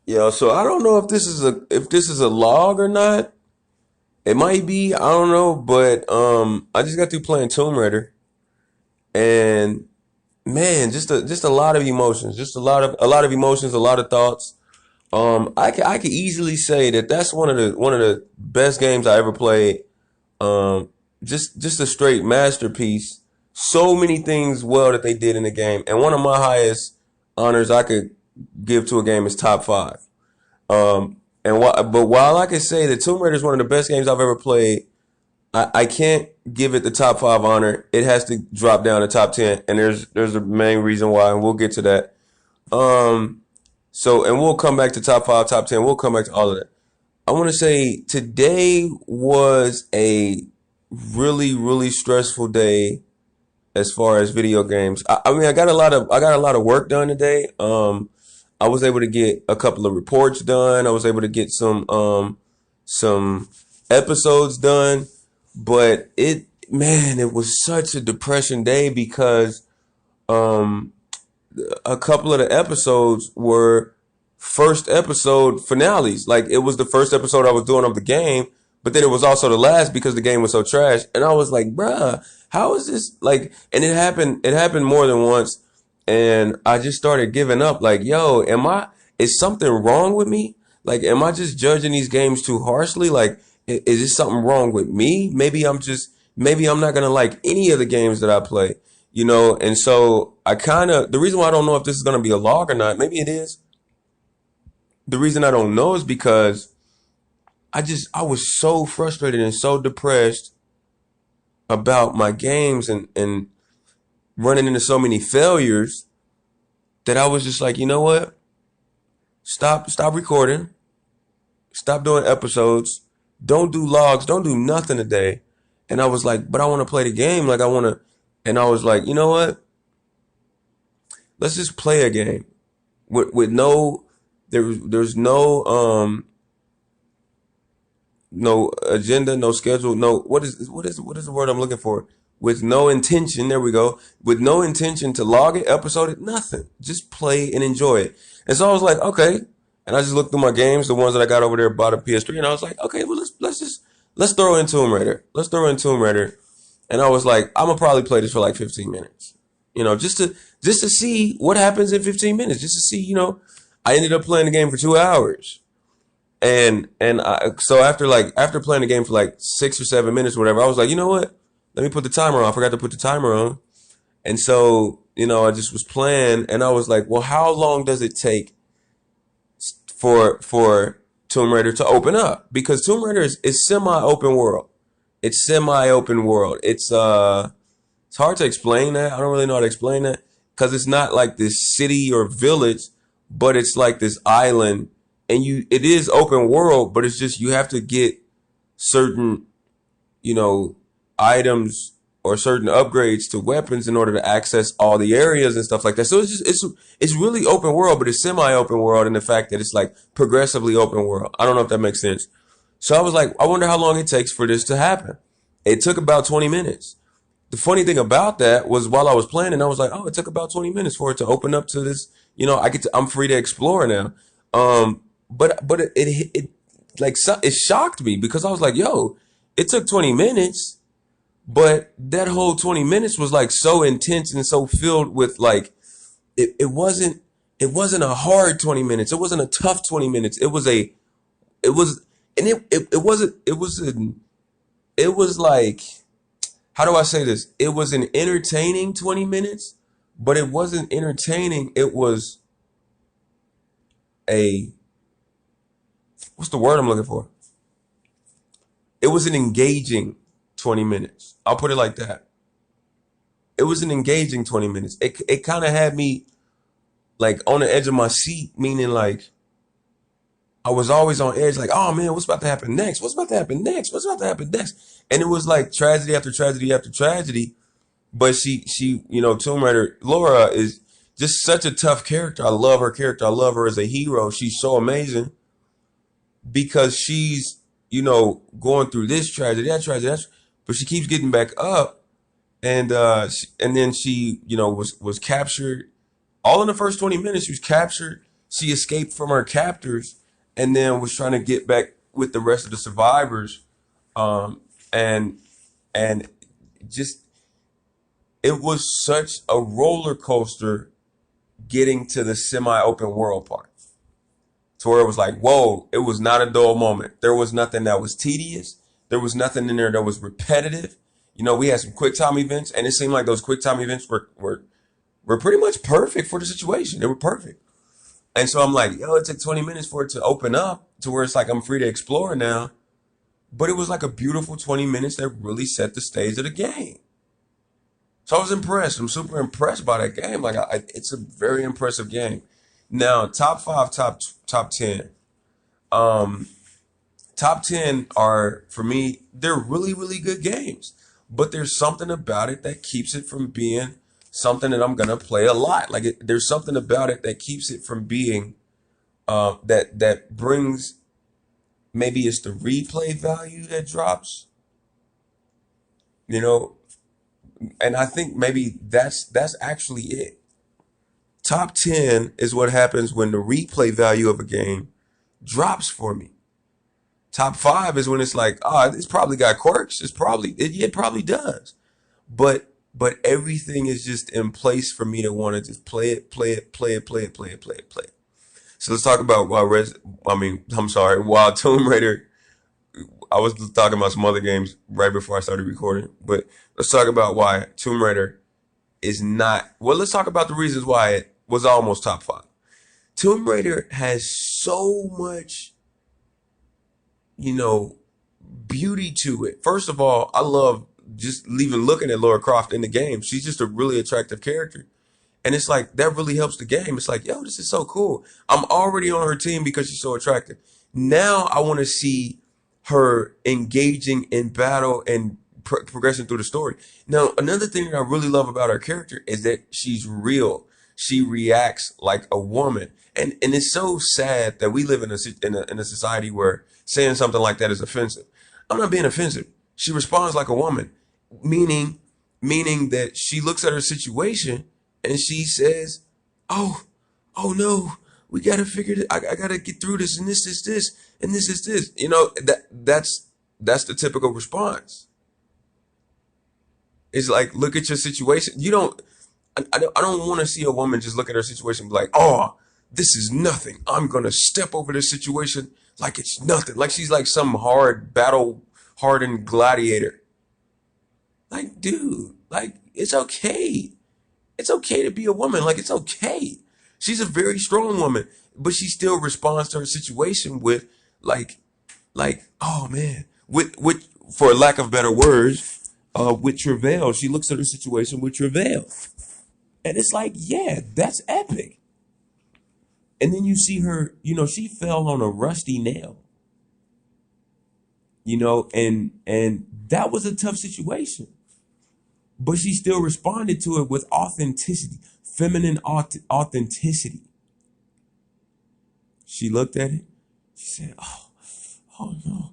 Yeah, so I don't know if this is a log or not. It might be, I don't know, but I just got through playing Tomb Raider, and man, just a lot of emotions, just a lot of emotions, a lot of thoughts. I could easily say that that's one of the best games I ever played. Um, just a straight masterpiece. So many things well that they did in the game, and one of my highest honors I could give to a game is top five. But while I can say that Tomb Raider is one of the best games I've ever played, I can't give it the top five honor. It has to drop down to top 10, and there's a main reason why, and we'll get to that. Um, and we'll come back to top five, top 10. We'll come back to all of that. I want to say today was a really stressful day as far as video games. I mean, I got a lot of work done today. I was able to get a couple of reports done. I was able to get some episodes done, but it was such a depression day because um a couple of the episodes were first episode finales. Like it was the first episode I was doing of the game, but then it was also the last because the game was so trash. And I was like, bruh, how is this like? And it happened more than once. And I just started giving up. Like, yo, is something wrong with me? Like, am I just judging these games too harshly? Like, is this something wrong with me? Maybe I'm not going to like any of the games that I play, you know? And so the reason why I don't know if this is going to be a log or not, maybe it is. The reason I don't know is because I was so frustrated and so depressed about my games and running into so many failures that I was just like, you know what? Stop recording. Stop doing episodes. Don't do logs. Don't do nothing today. And I was like, but I want to play the game. Like I want to, and I was like, you know what? Let's just play a game with no, there's no agenda, no schedule, no, what is the word I'm looking for? With no intention, there we go. With no intention to log it, episode it, nothing. Just play and enjoy it. And so I was like, okay. And I just looked through my games, the ones that I got over there, bought a PS3, and I was like, okay, well let's throw in Tomb Raider. Let's throw in Tomb Raider. And I was like, I'm gonna probably play this for like 15 minutes. You know, just to see what happens in 15 minutes. Just to see, you know, I ended up playing the game for 2 hours. So after playing the game for like 6 or 7 minutes or whatever, I was like, you know what? Let me put the timer on. I forgot to put the timer on. And so, you know, I just was playing and I was like, well, how long does it take for Tomb Raider to open up? Because Tomb Raider is semi open world. It's semi open world. It's hard to explain that. I don't really know how to explain that because it's not like this city or village, but it's like this island, and it is open world, but it's just you have to get certain, you know, items or certain upgrades to weapons in order to access all the areas and stuff like that. So it's really open world, but it's semi open world in the fact that it's like progressively open world. I don't know if that makes sense. So I was like, I wonder how long it takes for this to happen. It took about 20 minutes. The funny thing about that was while I was playing, and I was like, oh, it took about 20 minutes for it to open up to this. You know, I'm free to explore now. But it like it shocked me because I was like, yo, it took 20 minutes, but that whole 20 minutes was like so intense and so filled with like it wasn't a hard 20 minutes. It wasn't a tough 20 minutes. It was and it wasn't it was like, how do I say this? It was an entertaining 20 minutes, but it wasn't entertaining. It was a, what's the word I'm looking for? It was an engaging 20 minutes. I'll put it like that. It was an engaging 20 minutes. It kind of had me like on the edge of my seat, meaning like I was always on edge, like, oh man, what's about to happen next? What's about to happen next? What's about to happen next? And it was like tragedy after tragedy after tragedy. But you know, Tomb Raider, Laura is just such a tough character. I love her character. I love her as a hero. She's so amazing because she's, you know, going through this tragedy, that tragedy, but she keeps getting back up. And then she, you know, was captured all in the first 20 minutes. She was captured. she escaped from her captors and then was trying to get back with the rest of the survivors. Um, and and just it was such a roller coaster getting to the semi-open world part, to where it was like, whoa, it was not a dull moment. There was nothing that was tedious. There was nothing in there that was repetitive. You know, we had some quick time events, and it seemed like those quick time events were pretty much perfect for the situation. They were perfect. And so I'm like, yo, it took 20 minutes for it to open up to where it's like I'm free to explore now. But it was like a beautiful 20 minutes that really set the stage of the game. So I was impressed. I'm super impressed by that game. Like, it's a very impressive game. Now, top five, top 10. Um, Top 10 are, for me, they're really, really good games. But there's something about it that keeps it from being something that I'm gonna play a lot. Like, there's something about it that keeps it from being that brings, maybe it's the replay value that drops, you know, and I think maybe that's actually it. Top 10 is what happens when the replay value of a game drops for me. Top five is when it's like, ah, it's probably got quirks. It probably does. But everything is just in place for me to want to just play it, play it, play it, play it, play it, play it, play it. So let's talk about I'm sorry, while Tomb Raider. I was talking about some other games right before I started recording, but let's talk about why Tomb Raider is not. Well, let's talk about the reasons why it was almost top five. Tomb Raider has so much, you know, beauty to it. First of all, I love just even looking at Lara Croft in the game. She's just a really attractive character. And it's like, that really helps the game. It's like, yo, this is so cool. I'm already on her team because she's so attractive. Now I want to see her engaging in battle and progressing through the story. Now, another thing that I really love about her character is that she's real. She reacts like a woman. And it's so sad that we live in a society where saying something like that is offensive. I'm not being offensive. She responds like a woman, meaning that she looks at her situation and she says, "Oh, oh no, we gotta figure it. I gotta get through this, and this is this, and this is this." You know, that's the typical response. It's like, look at your situation. You don't. I don't want to see a woman just look at her situation and be like, "Oh, this is nothing. I'm gonna step over this situation like it's nothing." Like she's like some hard battle hardened gladiator. Like, dude, like it's okay. It's okay to be a woman. Like, it's okay. She's a very strong woman, but she still responds to her situation with oh man, with for lack of better words, with travail. She looks at her situation with travail, and it's like, yeah, that's epic. And then you see her, you know, she fell on a rusty nail, you know, and that was a tough situation. But she still responded to it with authenticity, feminine authenticity. She looked at it. She said, "Oh, oh no,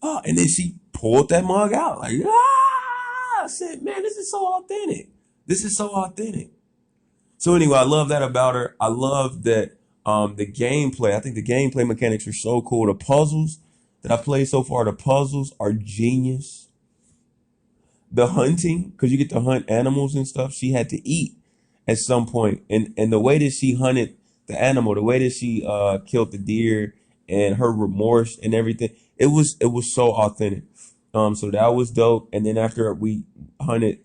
oh," and then she pulled that mug out like, ah! I said, "Man, this is so authentic. This is so authentic." So anyway, I love that about her. I love that the gameplay. I think the gameplay mechanics are so cool. The puzzles that I played so far, the puzzles are genius. The hunting, because you get to hunt animals and stuff, she had to eat at some point. And the way that she hunted the animal, the way that she killed the deer and her remorse and everything, it was so authentic. So that was dope. And then after we hunted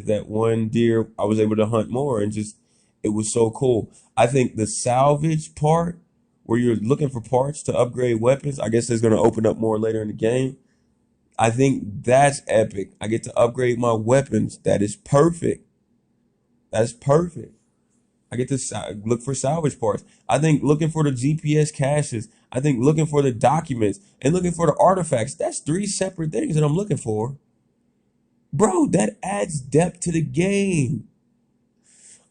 that one deer, I was able to hunt more, and just it was so cool. I think the salvage part, where you're looking for parts to upgrade weapons, I guess it's gonna open up more later in the game. I think that's epic. I get to upgrade my weapons. That is perfect. That's perfect. I get to look for salvage parts. I think looking for the GPS caches. I think looking for the documents and looking for the artifacts. That's three separate things that I'm looking for. Bro, that adds depth to the game.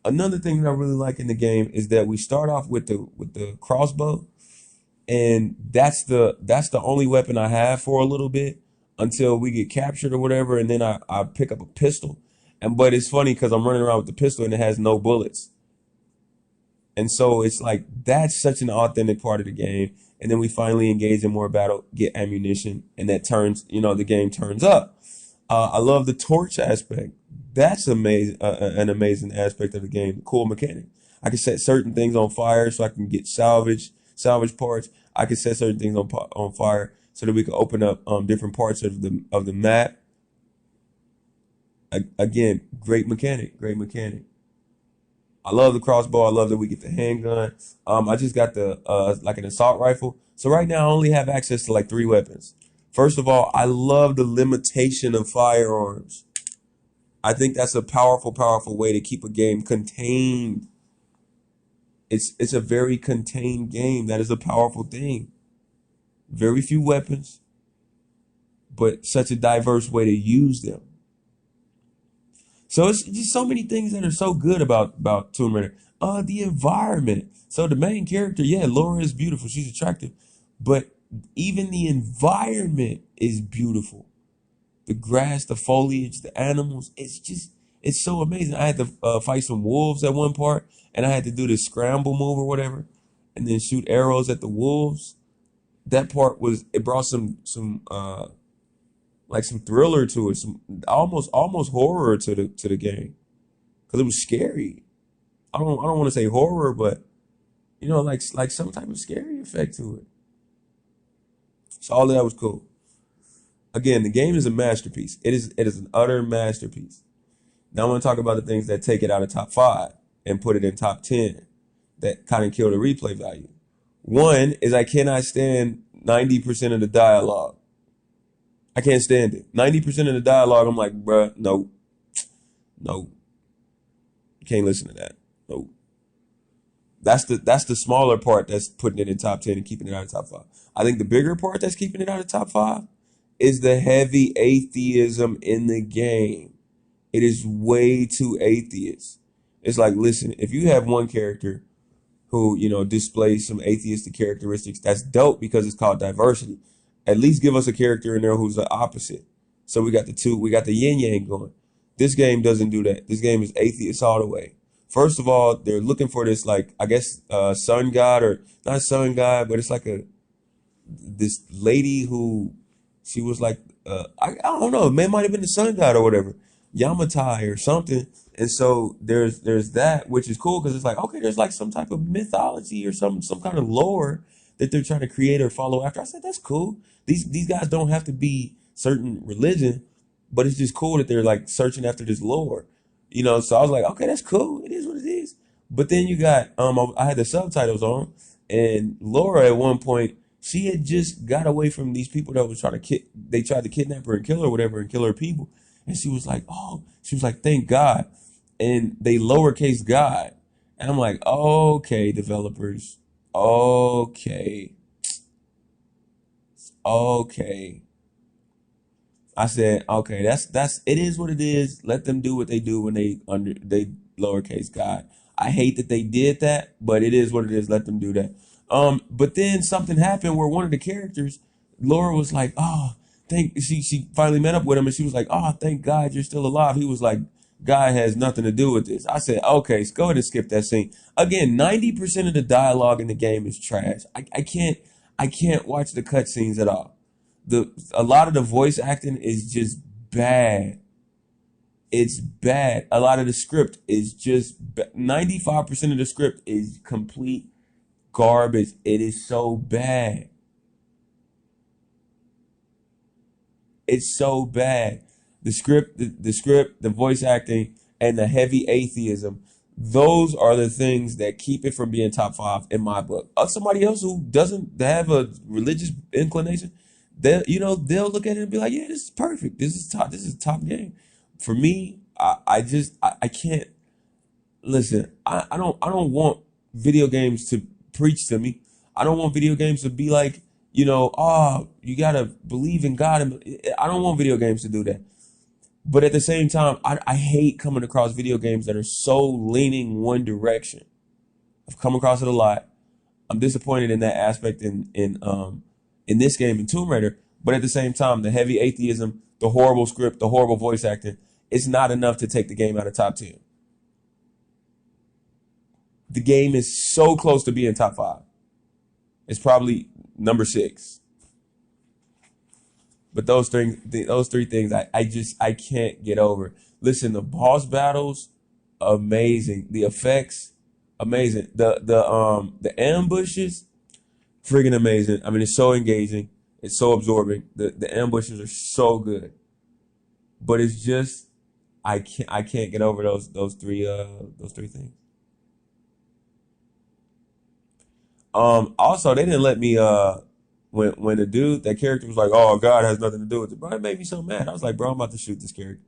Another thing that I really like in the game is that we start off with the crossbow, and that's the only weapon I have for a little bit until we get captured or whatever, and then I pick up a pistol. But it's funny because I'm running around with the pistol and it has no bullets. And so it's like that's such an authentic part of the game. And then we finally engage in more battle, get ammunition, and that turns, the game turns up. I love the torch aspect. That's amazing, an amazing aspect of the game. Cool mechanic. I can set certain things on fire so I can get salvage parts. I can set certain things on fire so that we can open up different parts of the map. Again, great mechanic, great mechanic. I love the crossbow. I love that we get the handgun. I just got the like an assault rifle. So right now I only have access to like 3 weapons. First of all, I love the limitation of firearms. I think that's a powerful, powerful way to keep a game contained. It's a very contained game. That is a powerful thing. Very few weapons, but such a diverse way to use them. So it's just so many things that are so good about Tomb Raider. The environment. So the main character, yeah, Laura is beautiful. She's attractive, but even the environment is beautiful. The grass, the foliage, the animals. It's so amazing. I had to fight some wolves at one part, and I had to do this scramble move or whatever, and then shoot arrows at the wolves. That part it brought some like some thriller to it, some almost horror to the game, because it was scary. I don't want to say horror, but like some type of scary effect to it. So all of that was cool. Again, the game is a masterpiece. It is an utter masterpiece. Now I want to talk about the things that take it out of top 5 and put it in top 10 that kind of kill the replay value. One is I cannot stand 90% of the dialogue. I can't stand it. 90% of the dialogue, I'm like, bruh, no. No. You can't listen to that. No. That's the smaller part that's putting it in top 10 and keeping it out of top 5. I think the bigger part that's keeping it out of top 5 is the heavy atheism in the game. It is way too atheist. It's like, listen, if you have one character who, displays some atheistic characteristics, that's dope because it's called diversity. At least give us a character in there who's the opposite. So we got the yin yang going. This game doesn't do that. This game is atheist all the way. First of all, they're looking for this, like, I guess, sun god, or not sun god, but it's like this lady who, she was like, I don't know, man, might have been the sun god or whatever, Yamatai or something. And so there's that, which is cool because it's like, okay, there's like some type of mythology or some kind of lore that they're trying to create or follow after. I said, that's cool. These guys don't have to be certain religion, but it's just cool that they're like searching after this lore. So I was like, okay, that's cool. It is what it is. But then you got I had the subtitles on, and Laura at one point, she had just got away from these people that was they tried to kidnap her and kill her, or whatever, and kill her people. And she was like, thank God. And they lowercase God. And I'm like, okay, developers. Okay. I said, okay, that's it is what it is. Let them do what they do when they lowercase God. I hate that they did that, but it is what it is. Let them do that. But then something happened where one of the characters, Laura, was like, oh, she finally met up with him, and she was like, oh, thank God you're still alive. He was like, God has nothing to do with this. I said, okay, so go ahead and skip that scene. Again, 90% of the dialogue in the game is trash. I can't watch the cutscenes at all. A lot of the voice acting is just bad. It's bad. A lot of the script is just 95% of the script is complete garbage. It is so bad. It's so bad. The script, the voice acting, and the heavy atheism. Those are the things that keep it from being top 5 in my book. Somebody else who doesn't have a religious inclination, they'll look at it and be like, yeah, this is perfect. This is a top game. For me, I can't listen. I don't want video games to preach to me. I don't want video games to be like, you gotta believe in God. I don't want video games to do that. But at the same time, I hate coming across video games that are so leaning one direction. I've come across it a lot. I'm disappointed in that aspect in this game, in Tomb Raider. But at the same time, the heavy atheism, the horrible script, the horrible voice acting, it's not enough to take the game out of top 10. The game is so close to being top 5. It's probably number 6. But those three things, I can't get over. Listen, the boss battles, amazing. The effects, amazing. The ambushes, friggin' amazing. I mean, it's so engaging. It's so absorbing. The ambushes are so good. But it's just I can't get over those three things. Also they didn't let me when the dude that character was like, oh God has nothing to do with it, bro, it made me so mad. I was like, bro, I'm about to shoot this character.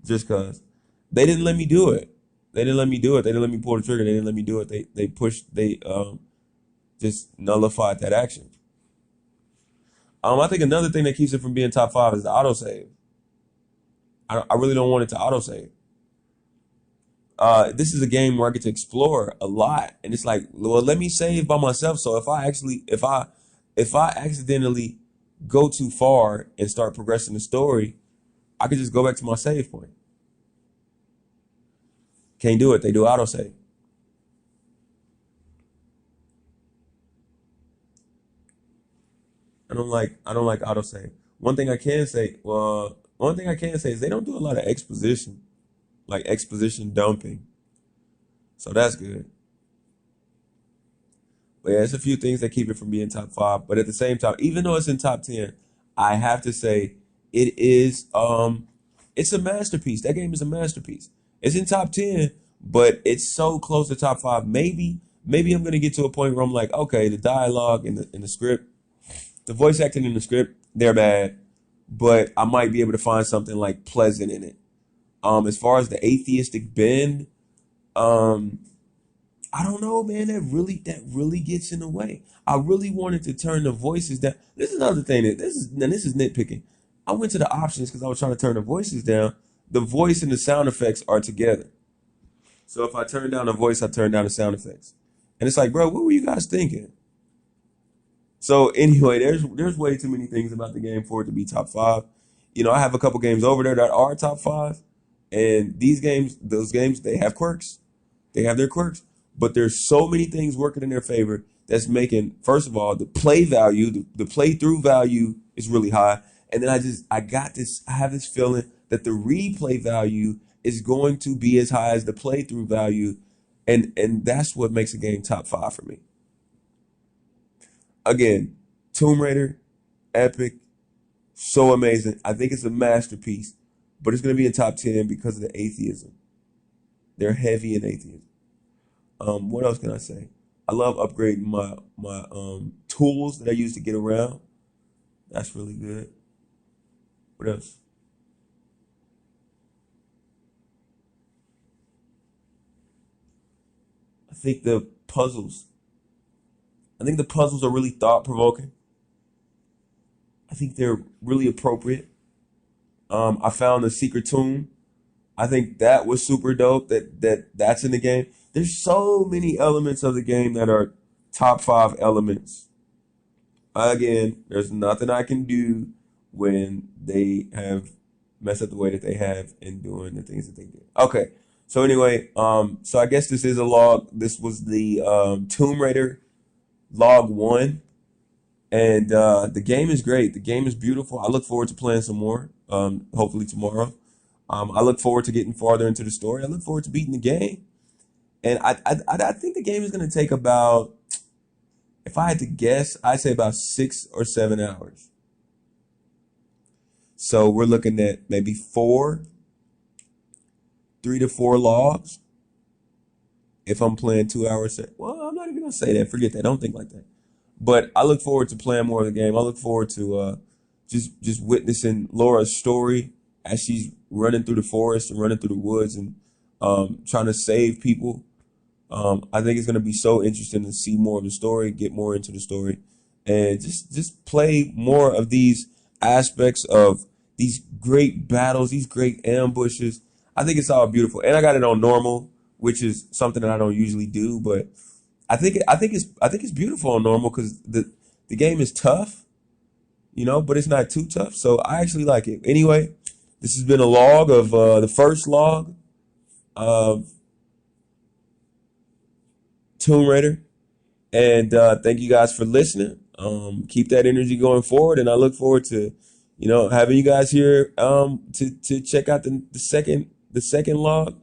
Just cause. They didn't let me do it. They didn't let me do it. They didn't let me pull the trigger. They didn't let me do it. They pushed they just nullified that action. I think another thing that keeps it from being top 5 is the autosave. I really don't want it to autosave. This is a game where I get to explore a lot, and it's like, well, let me save by myself. So if I accidentally go too far and start progressing the story, I could just go back to my save point. Can't do it. They do autosave. I don't like autosave. One thing I can say is they don't do a lot of exposition, like exposition dumping. So that's good. But yeah, it's a few things that keep it from being top 5. But at the same time, even though it's in top 10, I have to say it's a masterpiece. That game is a masterpiece. It's in top 10, but it's so close to top 5. Maybe I'm gonna get to a point where I'm like, okay, the dialogue in the script, the voice acting in the script, they're bad, but I might be able to find something like pleasant in it. As far as the atheistic bend, um, I don't know, man. That really gets in the way. I really wanted to turn the voices down. This is another thing this is nitpicking. I went to the options because I was trying to turn the voices down. The voice and the sound effects are together. So if I turn down the voice, I turn down the sound effects. And it's like, bro, what were you guys thinking? So anyway, there's way too many things about the game for it to be top 5. I have a couple games over there that are top 5, and those games, they have quirks. They have their quirks, but there's so many things working in their favor that's making, first of all, the play value, the playthrough value is really high, and then I have this feeling that the replay value is going to be as high as the playthrough value, and that's what makes a game top 5 for me. Again, Tomb Raider, epic, so amazing. I think it's a masterpiece, but it's going to be in top 10 because of the atheism. They're heavy in atheism. What else can I say? I love upgrading my tools that I use to get around. That's really good. What else? I think the puzzles. I think the puzzles are really thought provoking. I think they're really appropriate. I found the secret tomb. I think that was super dope. That's in the game. There's so many elements of the game that are top 5 elements. Again, there's nothing I can do when they have messed up the way that they have in doing the things that they did. Okay. So anyway, so I guess this is a log. This was the Tomb Raider log 1. And the game is great. The game is beautiful. I look forward to playing some more, hopefully tomorrow. I look forward to getting farther into the story. I look forward to beating the game. And I think the game is going to take about, if I had to guess, I'd say about 6 or 7 hours. So we're looking at maybe 3 to 4 logs. If I'm playing 2 hours, well, I'm not even going to say that. Forget that. Don't think like that. But I look forward to playing more of the game. I look forward to just witnessing Laura's story as she's running through the forest and running through the woods and trying to save people. I think it's going to be so interesting to see more of the story, get more into the story, and just play more of these aspects of these great battles, these great ambushes. I think it's all beautiful, and I got it on normal, which is something that I don't usually do, but I think it's beautiful on normal because the game is tough, but it's not too tough. So I actually like it. Anyway, this has been a log of the first log of Tomb Raider. And thank you guys for listening. Keep that energy going forward, and I look forward to, having you guys here to check out the second log.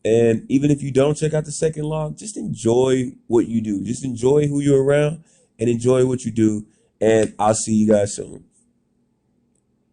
And even if you don't check out the second log, just enjoy what you do. Just enjoy who you're around and enjoy what you do. And I'll see you guys soon.